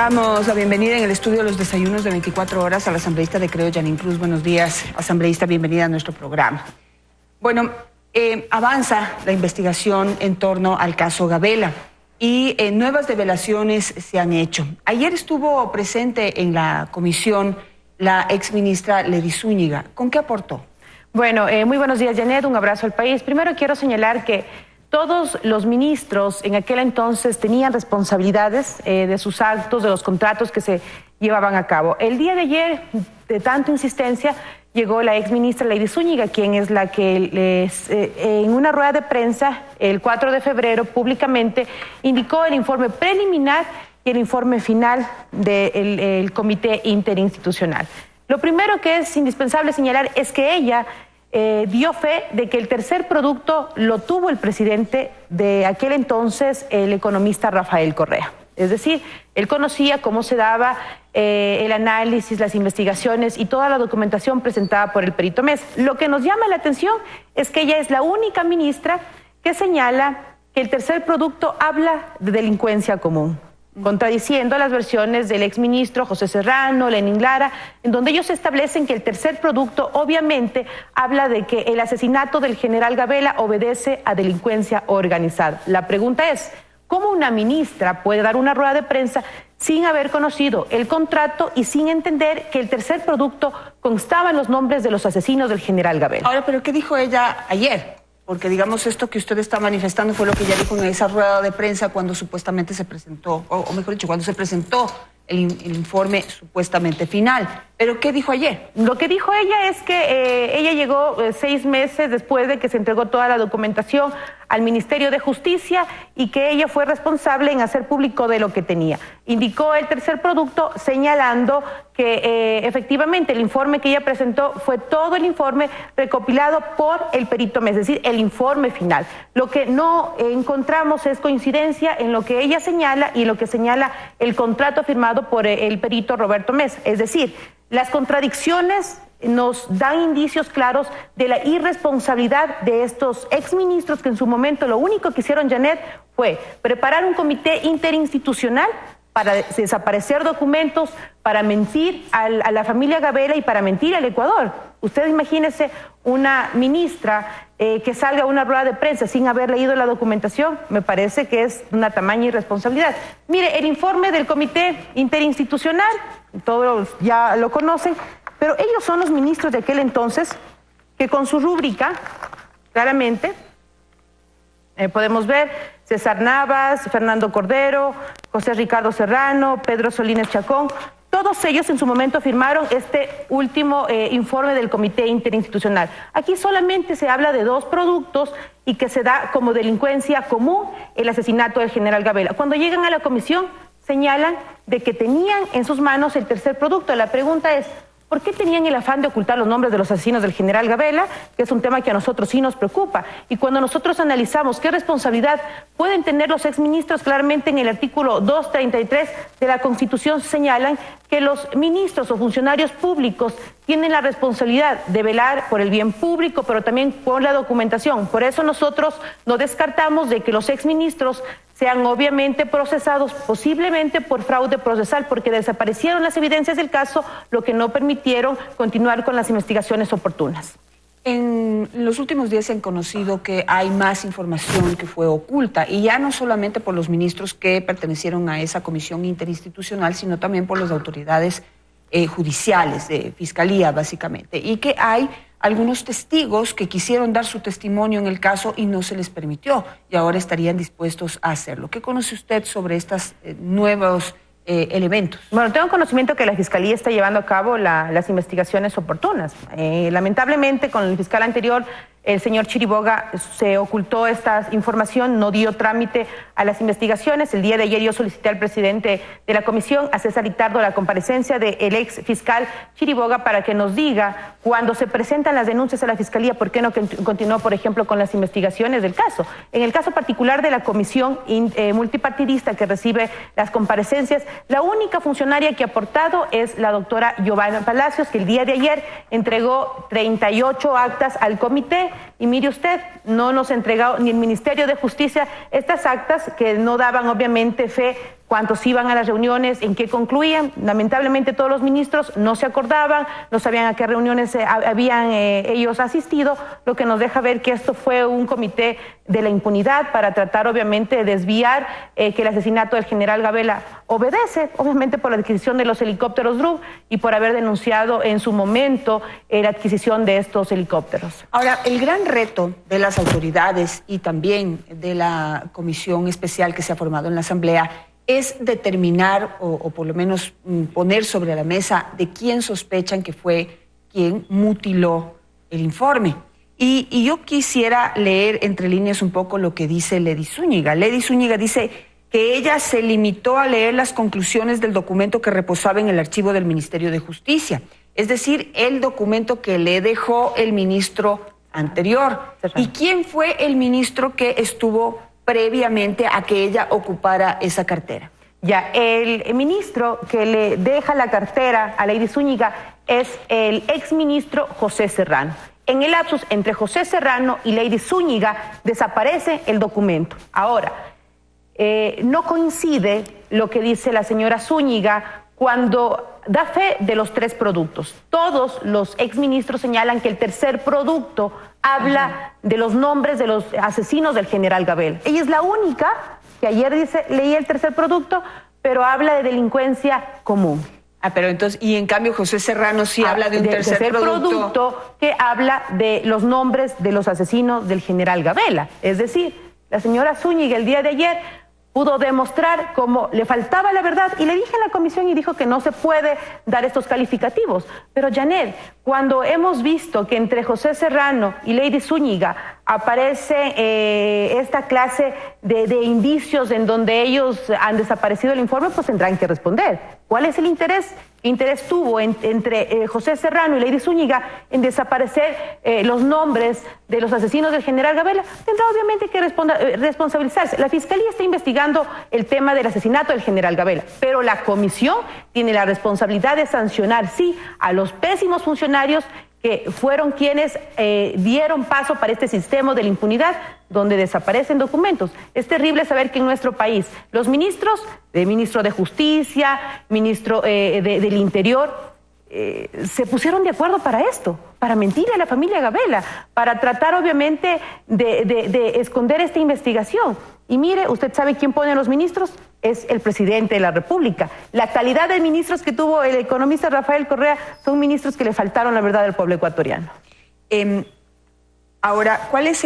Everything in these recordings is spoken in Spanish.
Damos la bienvenida en el estudio de los desayunos de 24 horas al asambleísta de Creo, Janine Cruz. Buenos días, asambleísta, bienvenida a nuestro programa. Bueno, avanza la investigación en torno al caso Gabela y nuevas develaciones se han hecho. Ayer estuvo presente en la comisión la exministra Lady Zúñiga. ¿Con qué aportó? Bueno, muy buenos días, Janet, un abrazo al país. Primero quiero señalar que todos los ministros en aquel entonces tenían responsabilidades de sus actos, de los contratos que se llevaban a cabo. El día de ayer, de tanta insistencia, llegó la exministra Lady Zúñiga, quien es la que en una rueda de prensa el 4 de febrero públicamente indicó el informe preliminar y el informe final del comité interinstitucional. Lo primero que es indispensable señalar es que ella dio fe de que el tercer producto lo tuvo el presidente de aquel entonces, el economista Rafael Correa. Es decir, él conocía cómo se daba el análisis, las investigaciones y toda la documentación presentada por el perito Mesa. Lo que nos llama la atención es que ella es la única ministra que señala que el tercer producto habla de delincuencia común, contradiciendo las versiones del exministro José Serrano, Lenín Lara, en donde ellos establecen que el tercer producto obviamente habla de que el asesinato del general Gabela obedece a delincuencia organizada. La pregunta es, ¿cómo una ministra puede dar una rueda de prensa sin haber conocido el contrato y sin entender que el tercer producto constaba en los nombres de los asesinos del general Gabela? Ahora, ¿pero qué dijo ella ayer? Porque, digamos, esto que usted está manifestando fue lo que ella dijo en esa rueda de prensa cuando supuestamente se presentó, o mejor dicho, cuando se presentó el informe supuestamente final. ¿Pero qué dijo ayer? Lo que dijo ella es que ella llegó 6 meses después de que se entregó toda la documentación al Ministerio de Justicia y que ella fue responsable en hacer público de lo que tenía. Indicó el tercer producto señalando que efectivamente el informe que ella presentó fue todo el informe recopilado por el perito Mesa, es decir, el informe final. Lo que no encontramos es coincidencia en lo que ella señala y lo que señala el contrato firmado por el perito Roberto Mesa. Es decir, las contradicciones nos dan indicios claros de la irresponsabilidad de estos exministros que en su momento lo único que hicieron, Janet, fue preparar un comité interinstitucional para desaparecer documentos, para mentir a la familia Gabela y para mentir al Ecuador. Ustedes imagínense una ministra que salga a una rueda de prensa sin haber leído la documentación, me parece que es una tamaña irresponsabilidad. Mire, el informe del comité interinstitucional, todos ya lo conocen, pero ellos son los ministros de aquel entonces que con su rúbrica, claramente, podemos ver César Navas, Fernando Cordero, José Ricardo Serrano, Pedro Solínez Chacón, todos ellos en su momento firmaron este último informe del comité interinstitucional. Aquí solamente se habla de 2 productos y que se da como delincuencia común el asesinato del general Gabela. Cuando llegan a la comisión señalan de que tenían en sus manos el tercer producto. La pregunta es, ¿por qué tenían el afán de ocultar los nombres de los asesinos del general Gabela? Que es un tema que a nosotros sí nos preocupa. Y cuando nosotros analizamos qué responsabilidad pueden tener los exministros, claramente en el artículo 233 de la Constitución señalan que los ministros o funcionarios públicos tienen la responsabilidad de velar por el bien público, pero también por la documentación. Por eso nosotros no descartamos de que los exministros sean obviamente procesados posiblemente por fraude procesal, porque desaparecieron las evidencias del caso, lo que no permitieron continuar con las investigaciones oportunas. En los últimos días se han conocido que hay más información que fue oculta, y ya no solamente por los ministros que pertenecieron a esa comisión interinstitucional, sino también por las autoridades judiciales, de fiscalía básicamente, y que hay algunos testigos que quisieron dar su testimonio en el caso y no se les permitió, y ahora estarían dispuestos a hacerlo. ¿Qué conoce usted sobre estos nuevos elementos? Bueno, tengo conocimiento que la Fiscalía está llevando a cabo las investigaciones oportunas. Lamentablemente, con el fiscal anterior, el señor Chiriboga, se ocultó esta información, no dio trámite a las investigaciones. El día de ayer yo solicité al presidente de la comisión, a César Itardo, la comparecencia del ex fiscal Chiriboga para que nos diga, cuando se presentan las denuncias a la Fiscalía, ¿por qué no continuó, por ejemplo, con las investigaciones del caso? En el caso particular de la comisión multipartidista que recibe las comparecencias, la única funcionaria que ha aportado es la doctora Giovanna Palacios, que el día de ayer entregó 38 actas al comité. Y mire usted, no nos ha entregado ni el Ministerio de Justicia estas actas que no daban obviamente fe cuántos iban a las reuniones, en qué concluían. Lamentablemente todos los ministros no se acordaban, no sabían a qué reuniones habían ellos asistido, lo que nos deja ver que esto fue un comité de la impunidad para tratar obviamente de desviar que el asesinato del general Gabela obedece obviamente por la adquisición de los helicópteros DRUV y por haber denunciado en su momento la adquisición de estos helicópteros. Ahora, el gran reto de las autoridades y también de la comisión especial que se ha formado en la Asamblea es determinar o por lo menos poner sobre la mesa de quién sospechan que fue quien mutiló el informe. Y yo quisiera leer entre líneas un poco lo que dice Lady Zúñiga. Lady Zúñiga dice que ella se limitó a leer las conclusiones del documento que reposaba en el archivo del Ministerio de Justicia, es decir, el documento que le dejó el ministro anterior. ¿Y quién fue el ministro que estuvo previamente a que ella ocupara esa cartera? Ya, el ministro que le deja la cartera a Lady Zúñiga es el exministro José Serrano. En el lapsus entre José Serrano y Lady Zúñiga desaparece el documento. Ahora, no coincide lo que dice la señora Zúñiga cuando da fe de los 3 productos. Todos los exministros señalan que el tercer producto habla de los nombres de los asesinos del general Gabela. Ella es la única que ayer leí el tercer producto, pero habla de delincuencia común. Pero entonces, y en cambio José Serrano sí habla de un tercer producto que habla de los nombres de los asesinos del general Gabela. Es decir, la señora Zúñiga el día de ayer pudo demostrar cómo le faltaba la verdad y le dije en la comisión y dijo que no se puede dar estos calificativos. Pero Janet, cuando hemos visto que entre José Serrano y Lady Zúñiga aparece esta clase de indicios en donde ellos han desaparecido el informe, pues tendrán que responder. ¿Cuál es el interés? ¿Qué interés tuvo entre José Serrano y Lady Zúñiga en desaparecer los nombres de los asesinos del general Gabela? Tendrá obviamente que responsabilizarse. La Fiscalía está investigando el tema del asesinato del general Gabela, pero la comisión tiene la responsabilidad de sancionar, sí, a los pésimos funcionarios que fueron quienes dieron paso para este sistema de la impunidad donde desaparecen documentos. Es terrible saber que en nuestro país los ministros, el ministro de Justicia, ministro del Interior, se pusieron de acuerdo para esto, para mentirle a la familia Gabela, para tratar obviamente de esconder esta investigación. Y mire, usted sabe quién pone a los ministros, es el presidente de la República. La calidad de ministros que tuvo el economista Rafael Correa son ministros que le faltaron la verdad al pueblo ecuatoriano. Ahora, ¿cuál es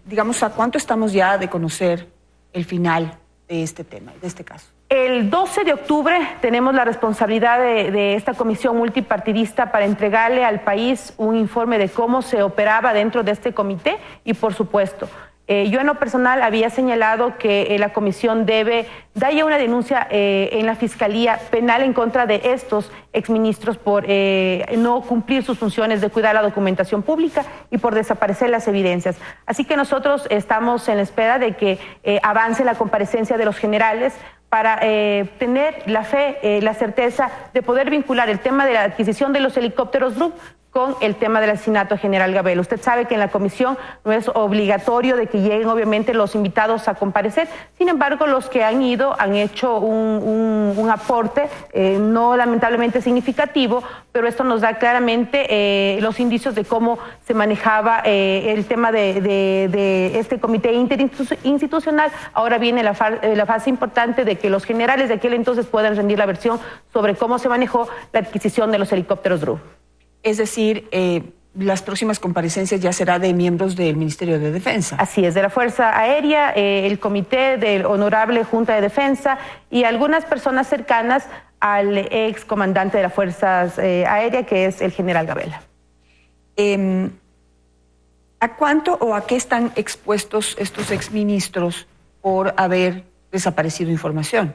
digamos, a cuánto estamos ya de conocer el final de este tema, de este caso? El 12 de octubre tenemos la responsabilidad de esta comisión multipartidista para entregarle al país un informe de cómo se operaba dentro de este comité y, por supuesto, yo en lo personal había señalado que la comisión debe dar ya una denuncia en la Fiscalía Penal en contra de estos exministros por no cumplir sus funciones de cuidar la documentación pública y por desaparecer las evidencias. Así que nosotros estamos en la espera de que avance la comparecencia de los generales para tener la fe, la certeza de poder vincular el tema de la adquisición de los helicópteros DRUV con el tema del asesinato general Gabela. Usted sabe que en la comisión no es obligatorio de que lleguen obviamente los invitados a comparecer, sin embargo los que han ido han hecho un aporte no lamentablemente significativo, pero esto nos da claramente los indicios de cómo se manejaba el tema de este comité interinstitucional. Ahora viene la fase importante de que los generales de aquel entonces puedan rendir la versión sobre cómo se manejó la adquisición de los helicópteros DRUV. Es decir, las próximas comparecencias ya será de miembros del Ministerio de Defensa. Así es, de la Fuerza Aérea, el comité del Honorable Junta de Defensa y algunas personas cercanas al ex comandante de las Fuerzas Aéreas, que es el general Gabela. ¿A cuánto o a qué están expuestos estos exministros por haber desaparecido información?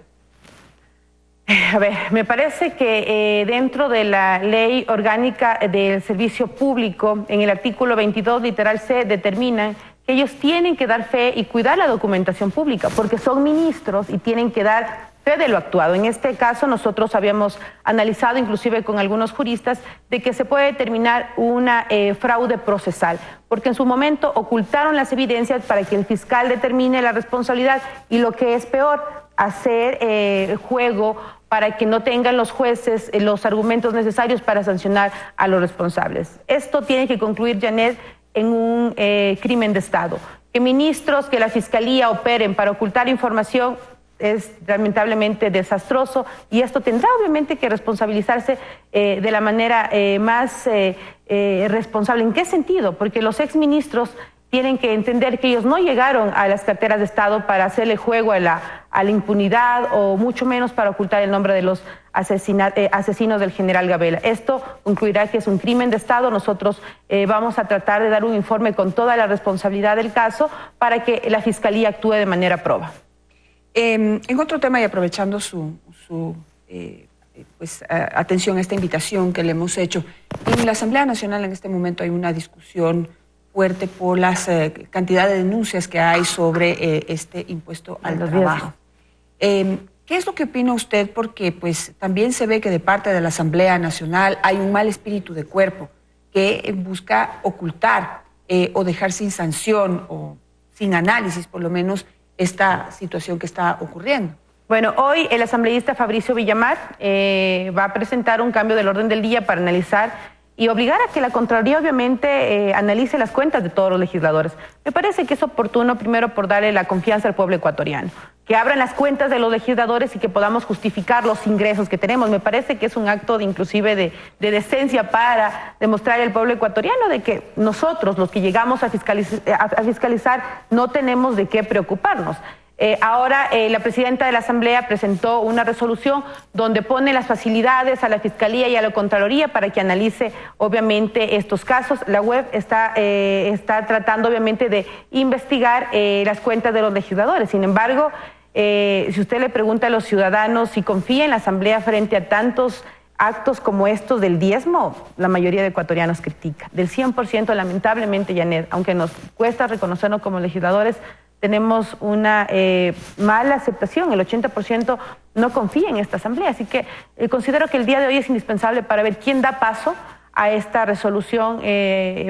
A ver, me parece que dentro de la Ley Orgánica del Servicio Público, en el artículo 22, literal C, determinan que ellos tienen que dar fe y cuidar la documentación pública, porque son ministros y tienen que dar fe de lo actuado. En este caso, nosotros habíamos analizado, inclusive con algunos juristas, de que se puede determinar una fraude procesal, porque en su momento ocultaron las evidencias para que el fiscal determine la responsabilidad y, lo que es peor, hacer juego para que no tengan los jueces los argumentos necesarios para sancionar a los responsables. Esto tiene que concluir, Janet, en un crimen de Estado. Que ministros, que la Fiscalía operen para ocultar información es lamentablemente desastroso, y esto tendrá obviamente que responsabilizarse de la manera más responsable. ¿En qué sentido? Porque los exministros tienen que entender que ellos no llegaron a las carteras de Estado para hacerle juego a la impunidad, o mucho menos para ocultar el nombre de los asesinos del general Gabela. Esto concluirá que es un crimen de Estado. Nosotros vamos a tratar de dar un informe con toda la responsabilidad del caso para que la Fiscalía actúe de manera proba. En otro tema, y aprovechando su atención a esta invitación que le hemos hecho, en la Asamblea Nacional en este momento hay una discusión fuerte por las cantidad de denuncias que hay sobre este impuesto al trabajo. ¿Qué es lo que opina usted? Porque pues también se ve que de parte de la Asamblea Nacional hay un mal espíritu de cuerpo que busca ocultar o dejar sin sanción o sin análisis, por lo menos, esta situación que está ocurriendo. Bueno, hoy el asambleísta Fabricio Villamar va a presentar un cambio del orden del día para analizar y obligar a que la Contraloría obviamente analice las cuentas de todos los legisladores. Me parece que es oportuno, primero, por darle la confianza al pueblo ecuatoriano, que abran las cuentas de los legisladores y que podamos justificar los ingresos que tenemos. Me parece que es un acto inclusive de decencia para demostrar al pueblo ecuatoriano de que nosotros, los que llegamos a fiscalizar, no tenemos de qué preocuparnos. Ahora la presidenta de la Asamblea presentó una resolución donde pone las facilidades a la Fiscalía y a la Contraloría para que analice obviamente estos casos. La web está tratando obviamente de investigar las cuentas de los legisladores. Sin embargo, si usted le pregunta a los ciudadanos si confía en la Asamblea frente a tantos actos como estos del diezmo, la mayoría de ecuatorianos critica. Del 100%, lamentablemente, Janet, aunque nos cuesta reconocernos como legisladores, tenemos una mala aceptación. El 80% no confía en esta Asamblea. Así que considero que el día de hoy es indispensable para ver quién da paso a esta resolución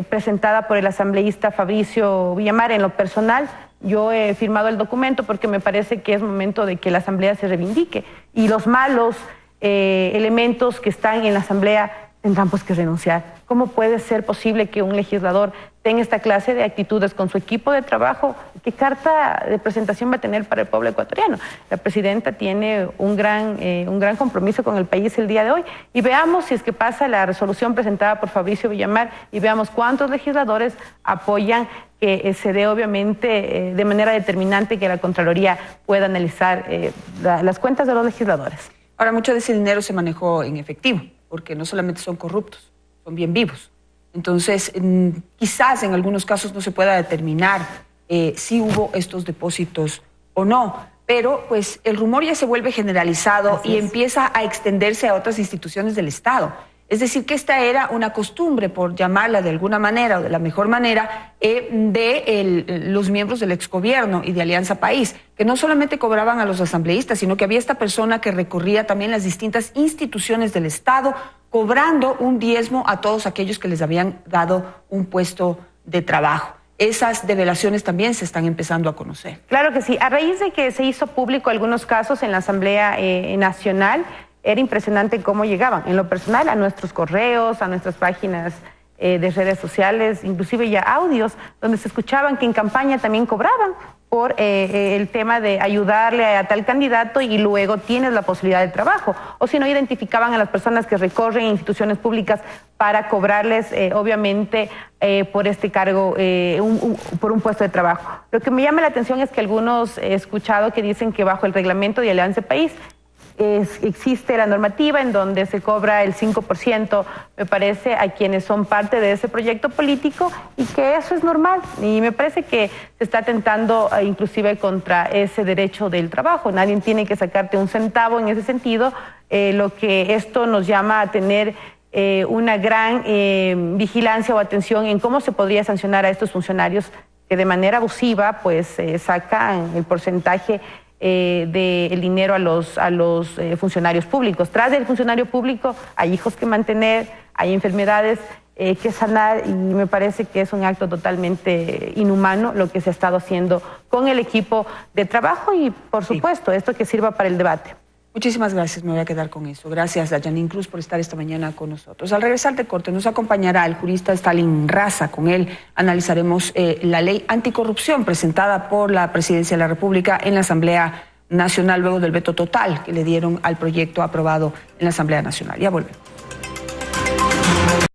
presentada por el asambleísta Fabricio Villamar. En lo personal, yo he firmado el documento porque me parece que es momento de que la Asamblea se reivindique y los malos elementos que están en la Asamblea tendrán pues que renunciar. ¿Cómo puede ser posible que un legislador tenga esta clase de actitudes con su equipo de trabajo? ¿Qué carta de presentación va a tener para el pueblo ecuatoriano? La presidenta tiene un gran compromiso con el país el día de hoy, y veamos si es que pasa la resolución presentada por Fabricio Villamar y veamos cuántos legisladores apoyan que se dé obviamente de manera determinante que la Contraloría pueda analizar las cuentas de los legisladores. Ahora, mucho de ese dinero se manejó en efectivo, porque no solamente son corruptos, son bien vivos. Entonces, quizás en algunos casos no se pueda determinar si hubo estos depósitos o no, pero pues el rumor ya se vuelve generalizado y empieza a extenderse a otras instituciones del Estado. Es decir, que esta era una costumbre, por llamarla de alguna manera o de la mejor manera, de los miembros del exgobierno y de Alianza País, que no solamente cobraban a los asambleístas, sino que había esta persona que recorría también las distintas instituciones del Estado, cobrando un diezmo a todos aquellos que les habían dado un puesto de trabajo. Esas develaciones también se están empezando a conocer. Claro que sí. A raíz de que se hizo público algunos casos en la Asamblea Nacional, era impresionante cómo llegaban, en lo personal, a nuestros correos, a nuestras páginas de redes sociales, inclusive ya audios, donde se escuchaban que en campaña también cobraban por el tema de ayudarle a tal candidato y luego tienes la posibilidad de trabajo. O si no, identificaban a las personas que recorren instituciones públicas para cobrarles, obviamente, por este cargo, por un puesto de trabajo. Lo que me llama la atención es que algunos he escuchado que dicen que bajo el reglamento de Alianza País existe la normativa en donde se cobra el 5%, me parece, a quienes son parte de ese proyecto político, y que eso es normal. Y me parece que se está atentando inclusive contra ese derecho del trabajo. Nadie tiene que sacarte un centavo en ese sentido. Lo que esto nos llama a tener una gran vigilancia o atención en cómo se podría sancionar a estos funcionarios que de manera abusiva pues sacan el porcentaje del dinero a los funcionarios públicos. Tras del funcionario público hay hijos que mantener, hay enfermedades que sanar, y me parece que es un acto totalmente inhumano lo que se ha estado haciendo con el equipo de trabajo y, por supuesto, esto que sirva para el debate. Muchísimas gracias, me voy a quedar con eso. Gracias a Janine Cruz por estar esta mañana con nosotros. Al regresar de corte nos acompañará el jurista Stalin Raza. Con él analizaremos la ley anticorrupción presentada por la Presidencia de la República en la Asamblea Nacional luego del veto total que le dieron al proyecto aprobado en la Asamblea Nacional. Ya volvemos.